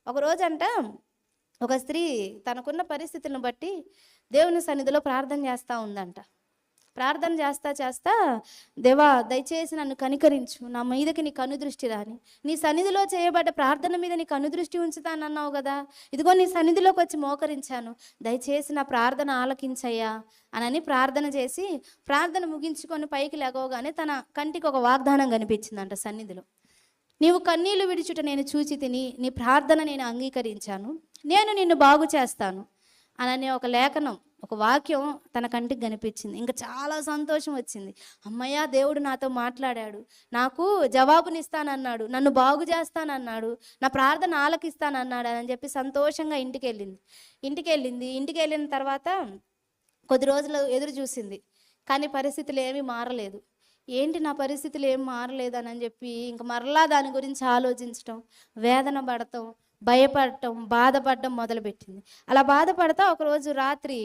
ఒకరోజంట ఒక స్త్రీ తనకున్న పరిస్థితులను బట్టి దేవుని సన్నిధిలో ప్రార్థన చేస్తూ ఉందంట. ప్రార్థన చేస్తా చేస్తా, దేవా దయచేసి నన్ను కనికరించు, నా మీదకి నీ కనుదృష్టి రాని, నీ సన్నిధిలో చేయబడ్డ ప్రార్థన మీద నీ కనుదృష్టి ఉంచుతానన్నావు కదా, ఇదిగో నీ సన్నిధిలోకి వచ్చి మోకరించాను, దయచేసి నా ప్రార్థన ఆలకించయ్యా అని ప్రార్థన చేసి ప్రార్థన ముగించుకొని పైకి లేగవగానే తన కంటికి ఒక వాగ్దానం కనిపించిందంట సన్నిధిలో. నీవు కన్నీళ్లు విడిచుట నేను చూచి తిని, నీ ప్రార్థన నేను అంగీకరించాను, నేను నిన్ను బాగు చేస్తాను అననే ఒక లేఖనం, ఒక వాక్యం తన కంటికి కనిపించింది. ఇంకా చాలా సంతోషం వచ్చింది. అమ్మయ్య, దేవుడు నాతో మాట్లాడాడు, నాకు జవాబునిస్తానన్నాడు, నన్ను బాగు చేస్తానన్నాడు, నా ప్రార్థన ఆలకిస్తానన్నాడు అని చెప్పి సంతోషంగా ఇంటికి వెళ్ళిన తర్వాత కొద్ది రోజులు ఎదురు చూసింది. కానీ పరిస్థితులు ఏమీ మారలేదు. ఏంటి నా పరిస్థితులు ఏం మారలేదని చెప్పి ఇంక మరలా దాని గురించి ఆలోచించటం, వేదన పడటం, భయపడటం, బాధపడటం మొదలుపెట్టింది. అలా బాధపడతా ఒకరోజు రాత్రి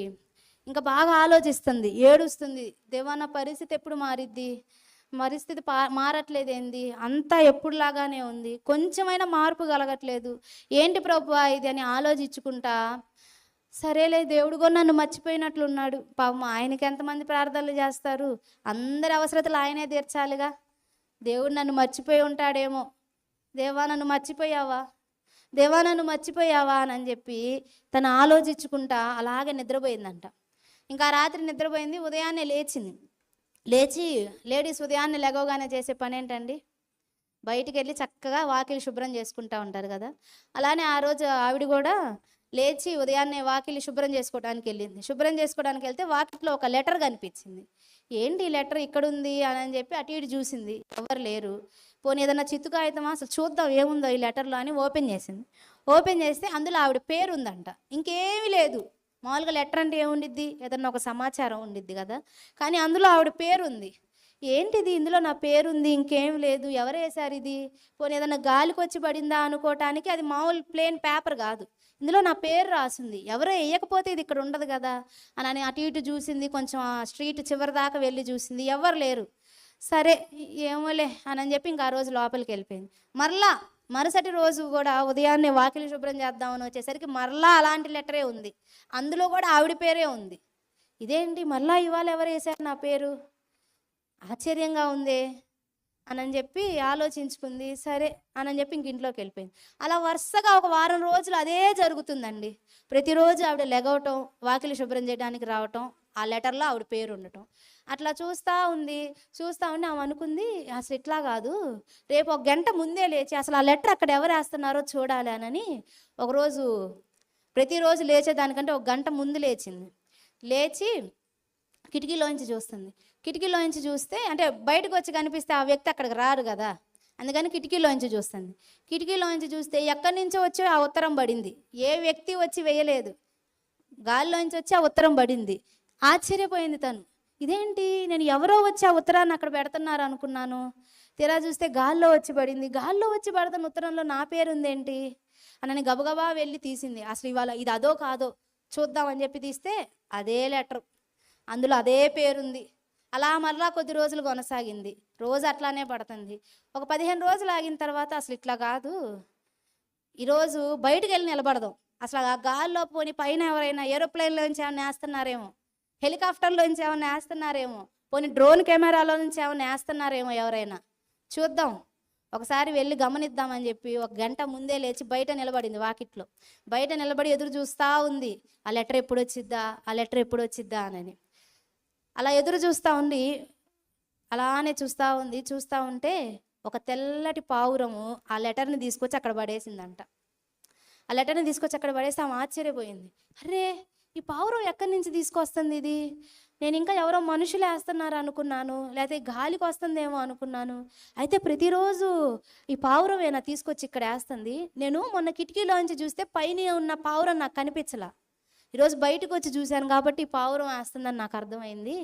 ఇంకా బాగా ఆలోచిస్తుంది, ఏడుస్తుంది. దేవా నా పరిస్థితి ఎప్పుడు మారిద్ది, పరిస్థితి మారట్లేదేంది, అంతా ఎప్పుడులాగానే ఉంది, కొంచెమైనా మార్పు కలగట్లేదు, ఏంటి ప్రభువా ఇది అని ఆలోచించుకుంటా, సరేలే దేవుడు కూడా నన్ను మర్చిపోయినట్లున్నాడు, పాపం ఆయనకి ఎంతమంది ప్రార్థనలు చేస్తారు, అందరి అవసరతలు ఆయనే తీర్చాలిగా, దేవుడు నన్ను మర్చిపోయి ఉంటాడేమో, దేవా నన్ను మర్చిపోయావా, దేవా నన్ను మర్చిపోయావా అని చెప్పి తను ఆలోచించుకుంటా అలాగే నిద్రపోయిందంట. ఇంకా రాత్రి నిద్రపోయింది. ఉదయాన్నే లేచి లేడీస్ ఉదయాన్నే లెగవగానే చేసే పని ఏంటండి, బయటికి వెళ్ళి చక్కగా వాకిలి శుభ్రం చేసుకుంటూ ఉంటారు కదా, అలానే ఆ రోజు ఆవిడ కూడా లేచి ఉదయాన్నే వాకిలి శుభ్రం చేసుకోవడానికి వెళ్ళింది. శుభ్రం చేసుకోవడానికి వెళ్తే వాకిట్లో ఒక లెటర్ కనిపించింది. ఏంటి ఈ లెటర్ ఇక్కడ ఉంది అని చెప్పి అటు ఇటు చూసింది, ఎవరు లేరు. పోనీ ఏదన్నా చిత్తు కాగితమా, అసలు చూద్దాం ఏముందో ఈ లెటర్లో అని ఓపెన్ చేసింది. ఓపెన్ చేస్తే అందులో ఆవిడ పేరు ఉందంట, ఇంకేమీ లేదు. మామూలుగా లెటర్ అంటే ఏముండిద్ది, ఏదన్నా ఒక సమాచారం ఉండిద్ది కదా, కానీ అందులో ఆవిడ పేరు ఉంది. ఏంటిది, ఇందులో నా పేరు ఉంది, ఇంకేం లేదు, ఎవరు వేశారు ఇది, పోనీ ఏదన్నా గాలికి వచ్చి పడిందా అనుకోవటానికి అది మామూలు ప్లేన్ పేపర్ కాదు, ఇందులో నా పేరు రాసింది, ఎవరో వేయకపోతే ఇది ఇక్కడ ఉండదు కదా అని అటు ఇటు చూసింది. కొంచెం ఆ స్ట్రీట్ చివరి దాకా వెళ్ళి చూసింది, ఎవరు లేరు. సరే ఏమోలే అని చెప్పి ఇంకా ఆ రోజు లోపలికి వెళ్ళిపోయింది. మరుసటి రోజు కూడా ఉదయాన్నే వాకిలి శుభ్రం చేద్దామని వచ్చేసరికి మరలా అలాంటి లెటరే ఉంది, అందులో కూడా ఆవిడ పేరే ఉంది. ఇదేంటి మరలా ఇవాళ ఎవరు వేశారు నా పేరు, ఆశ్చర్యంగా ఉందే అని చెప్పి ఆలోచించుకుంది. సరే అని చెప్పి ఇంక ఇంట్లోకి వెళ్ళిపోయింది. అలా వరుసగా ఒక వారం రోజులు అదే జరుగుతుందండి. ప్రతిరోజు ఆవిడ లెగవటం, వాకిలి శుభ్రం చేయడానికి రావటం, ఆ లెటర్లో ఆవిడ పేరు ఉండటం. అట్లా చూస్తూ ఉండి ఆమె అనుకుంది, అసలు ఇట్లా కాదు, రేపు ఒక గంట ముందే లేచి అసలు ఆ లెటర్ అక్కడ ఎవరు వేస్తున్నారో చూడాలి అని ఒకరోజు ప్రతిరోజు లేచేదానికంటే ఒక గంట ముందు లేచి కిటికీలోంచి చూస్తే అంటే బయటకు వచ్చి కనిపిస్తే ఆ వ్యక్తి అక్కడికి రారు కదా, అందుకని కిటికీలోంచి చూస్తే ఎక్కడి నుంచో వచ్చి ఆ ఉత్తరం పడింది. ఏ వ్యక్తి వచ్చి వేయలేదు, గాలిలోంచి వచ్చి ఆ ఉత్తరం పడింది. ఆశ్చర్యపోయింది తను, ఇదేంటి నేను ఎవరో వచ్చి ఆ ఉత్తరాన్ని అక్కడ పెడుతున్నారు అనుకున్నాను, తీరా చూస్తే గాల్లో వచ్చి పడుతున్న ఉత్తరంలో నా పేరు ఉందేంటి అని గబగబా వెళ్ళి తీసింది. అసలు ఇవాళ ఇది అదో కాదో చూద్దామని చెప్పి తీస్తే అదే లెటర్, అందులో అదే పేరుంది. అలా మరలా కొద్ది రోజులు కొనసాగింది, రోజు అట్లానే పడుతుంది. ఒక 15 రోజులు ఆగిన తర్వాత అసలు ఇట్లా కాదు, ఈరోజు బయటకు వెళ్ళి నిలబడదాం, అసలు ఆ గాల్లో పోని పైన ఎవరైనా ఏరోప్లేన్లోంచి ఏమైనా వేస్తున్నారేమో, హెలికాప్టర్లోంచి ఏమైనా వేస్తున్నారేమో, పోనీ డ్రోన్ కెమెరాలో నుంచి ఏమైనా వేస్తున్నారేమో, ఎవరైనా చూద్దాం, ఒకసారి వెళ్ళి గమనిద్దామని చెప్పి ఒక గంట ముందే లేచి బయట నిలబడింది. వాకిట్లో బయట నిలబడి ఎదురు చూస్తూ ఉంది, ఆ లెటర్ ఎప్పుడు వచ్చిద్దా అని. అలా ఎదురు చూస్తూ ఉండి అలానే చూస్తూ ఉంటే ఒక తెల్లటి పావురము ఆ లెటర్ని తీసుకొచ్చి అక్కడ పడేసిందంట. ఆ లెటర్ని తీసుకొచ్చి అక్కడ పడేసి ఆమె ఆశ్చర్యపోయింది. అరే ఈ పావురం ఎక్కడి నుంచి తీసుకొస్తుంది ఇది, నేను ఇంకా ఎవరో మనుషులు వేస్తున్నారు అనుకున్నాను, లేకపోతే గాలికి వస్తుందేమో అనుకున్నాను, అయితే ప్రతిరోజు ఈ పావురం ఏనా తీసుకొచ్చి ఇక్కడ వేస్తుంది, నేను మొన్న కిటికీలోంచి చూస్తే పైన ఉన్న పావురం నాకు కనిపించలా, ఈరోజు బయటకు వచ్చి చూశాను కాబట్టి ఈ పావురం వేస్తుందని నాకు అర్థమైంది,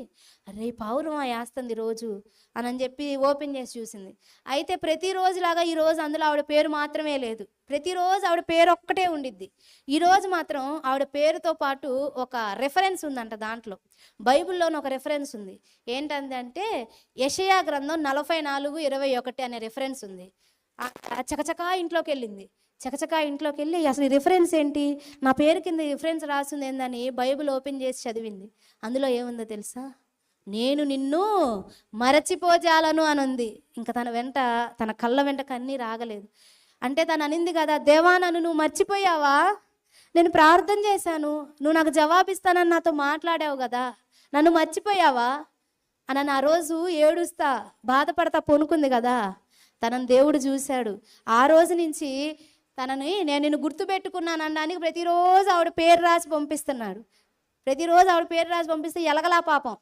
అరే ఈ పావురం వేస్తుంది రోజు అని చెప్పి ఓపెన్ చేసి చూసింది. అయితే ప్రతిరోజులాగా ఈరోజు అందులో ఆవిడ పేరు మాత్రమే లేదు, ప్రతిరోజు ఆవిడ పేరు ఒక్కటే ఉండిద్ది. ఈరోజు మాత్రం ఆవిడ పేరుతో పాటు ఒక రెఫరెన్స్ ఉందంట, దాంట్లో బైబిల్లోని ఒక రెఫరెన్స్ ఉంది. ఏంటంటే యెషయా గ్రంథం 44:21 అనే రెఫరెన్స్ ఉంది. చకచకా ఇంట్లోకి వెళ్ళింది, చకచకా ఇంట్లోకి వెళ్ళి అసలు ఈ రిఫరెన్స్ ఏంటి, నా పేరు కింద రిఫరెన్స్ రాసింది ఏందని బైబిల్ ఓపెన్ చేసి చదివింది. అందులో ఏముందో తెలుసా? నేను నిన్ను మరచిపోజాలను అని ఉంది. ఇంకా తన కళ్ళ వెంట కన్నీరు ఆగలేదు. అంటే తను అనింది కదా, దేవా నన్ను నువ్వు మర్చిపోయావా, నేను ప్రార్థన చేశాను, నువ్వు నాకు జవాబిస్తానని నాతో మాట్లాడావు కదా, నన్ను మర్చిపోయావా అని ఆ రోజు ఏడుస్తా బాధపడతా పొనుకుంది కదా. తనని దేవుడు చూశాడు. ఆ రోజు నుంచి నేను నిన్ను గుర్తుపెట్టుకున్నాను అనడానికి ప్రతిరోజు ఆవిడ పేరు రాసి పంపిస్తున్నాడు. ప్రతిరోజు ఆవిడ పేరు రాసి పంపిస్తే ఎలగలా పాపం.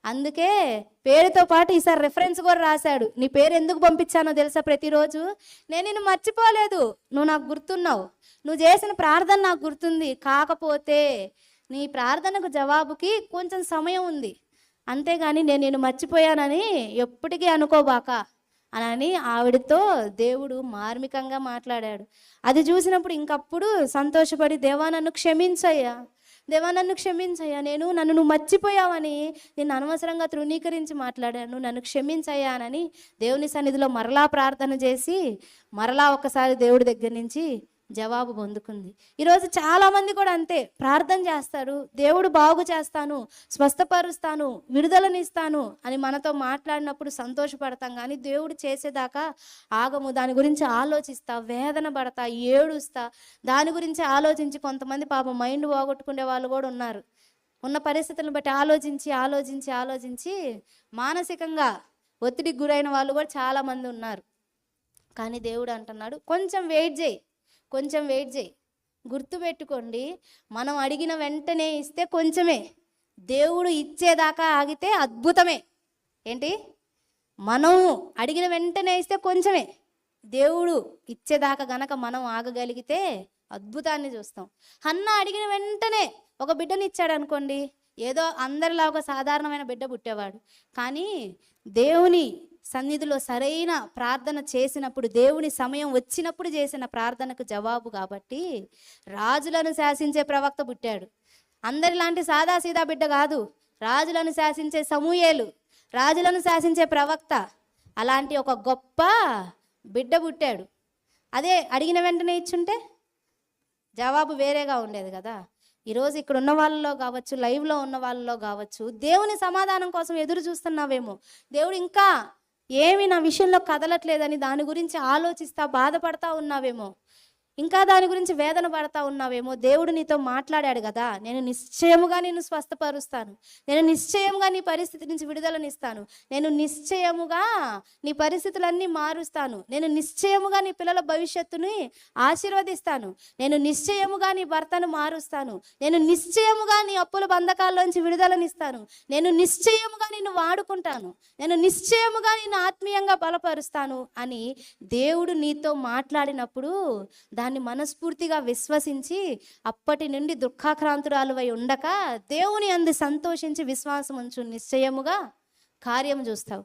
అందుకే పేరుతో పాటు ఈసారి రెఫరెన్స్ కూడా రాశాడు. నీ పేరు ఎందుకు పంపించానో తెలుసా? ప్రతిరోజు నేను నిన్ను మర్చిపోలేదు, నువ్వు నాకు గుర్తున్నావు, నువ్వు చేసిన ప్రార్థన నాకు గుర్తుంది, కాకపోతే నీ ప్రార్థనకు జవాబుకి కొంచెం సమయం ఉంది, అంతేగాని నేను నిన్ను మర్చిపోయానని ఎప్పటికీ అనుకోబాక అని ఆవిడతో దేవుడు మార్మికంగా మాట్లాడాడు. అది చూసినప్పుడు ఇంకప్పుడు సంతోషపడి, దేవా నన్ను క్షమించయ్యా, దేవా నన్ను క్షమించయ్యా, నన్ను నువ్వు మర్చిపోయావని నేను అనవసరంగా తృణీకరించి మాట్లాడాను, నన్ను క్షమించయ్యానని దేవుని సన్నిధిలో మరలా ప్రార్థన చేసి మరలా ఒకసారి దేవుడి దగ్గర నుంచి జవాబు పొందుకుంది. ఈరోజు చాలామంది కూడా అంతే, ప్రార్థన చేస్తారు, దేవుడు బాగు చేస్తాను, స్వస్థపరుస్తాను, విడుదలనిస్తాను అని మనతో మాట్లాడినప్పుడు సంతోషపడతాం, కానీ దేవుడు చేసేదాకా ఆగము. దాని గురించి ఆలోచిస్తా, వేదన పడతా, ఏడుస్తా, దాని గురించి ఆలోచించి కొంతమంది పాపం మైండ్ పోగొట్టుకునే వాళ్ళు కూడా ఉన్నారు. ఉన్న పరిస్థితులను బట్టి ఆలోచించి ఆలోచించి ఆలోచించి మానసికంగా ఒత్తిడికి గురైన వాళ్ళు కూడా చాలామంది ఉన్నారు. కానీ దేవుడు అంటున్నాడు, కొంచెం వెయిట్ చేయి, కొంచెం వెయిట్ చేయి. గుర్తుపెట్టుకోండి, మనం అడిగిన వెంటనే ఇస్తే కొంచెమే, దేవుడు ఇచ్చేదాకా ఆగితే అద్భుతమే. ఏంటి? మనం అడిగిన వెంటనే ఇస్తే కొంచెమే, దేవుడు ఇచ్చేదాకా గనక మనం ఆగగలిగితే అద్భుతాన్ని చూస్తాం. హన్న అడిగిన వెంటనే ఒక బిడ్డని ఇచ్చాడు అనుకోండి, ఏదో అందరిలా ఒక సాధారణమైన బిడ్డ పుట్టేవాడు. కానీ దేవుని సన్నిధిలో సరైన ప్రార్థన చేసినప్పుడు, దేవుని సమయం వచ్చినప్పుడు చేసిన ప్రార్థనకు జవాబు కాబట్టి రాజులను శాసించే ప్రవక్త పుట్టాడు. అందరిలాంటి సాదాసీదా బిడ్డ కాదు, రాజులను శాసించే సమూయేలు, రాజులను శాసించే ప్రవక్త, అలాంటి ఒక గొప్ప బిడ్డ పుట్టాడు. అదే అడిగిన వెంటనే ఇచ్చుంటే జవాబు వేరేగా ఉండేది కదా. ఈరోజు ఇక్కడ ఉన్న వాళ్ళలో కావచ్చు, లైవ్లో ఉన్న వాళ్ళలో కావచ్చు, దేవుని సమాధానం కోసం ఎదురు చూస్తున్నావేమో, దేవుడు ఇంకా ఏమి నా విషయంలో కదలట్లేదని దాని గురించి ఆలోచిస్తా బాధపడతా ఉన్నావేమో, ఇంకా దాని గురించి వేదన పడతా ఉన్నావేమో. దేవుడు నీతో మాట్లాడాడు కదా, నేను నిశ్చయముగా నిన్ను స్వస్థపరుస్తాను, నేను నిశ్చయముగా నీ పరిస్థితి నుంచి విడుదలనిస్తాను, నేను నిశ్చయముగా నీ పరిస్థితులన్నీ మారుస్తాను, నేను నిశ్చయముగా నీ పిల్లల భవిష్యత్తుని ఆశీర్వదిస్తాను, నేను నిశ్చయముగా నీ భర్తను మారుస్తాను, నేను నిశ్చయముగా నీ అప్పుల బంధకాల్లోంచి విడుదలనిస్తాను, నేను నిశ్చయముగా నిన్ను వాడుకుంటాను, నేను నిశ్చయముగా నిన్ను ఆత్మీయంగా బలపరుస్తాను అని దేవుడు నీతో మాట్లాడినప్పుడు దాన్ని మనస్ఫూర్తిగా విశ్వసించి అప్పటి నుండి దుఃఖాక్రాంతురాలువై ఉండక దేవుని అందు సంతోషించి విశ్వాసం ఉంచు, నిశ్చయముగా కార్యం చూస్తావు.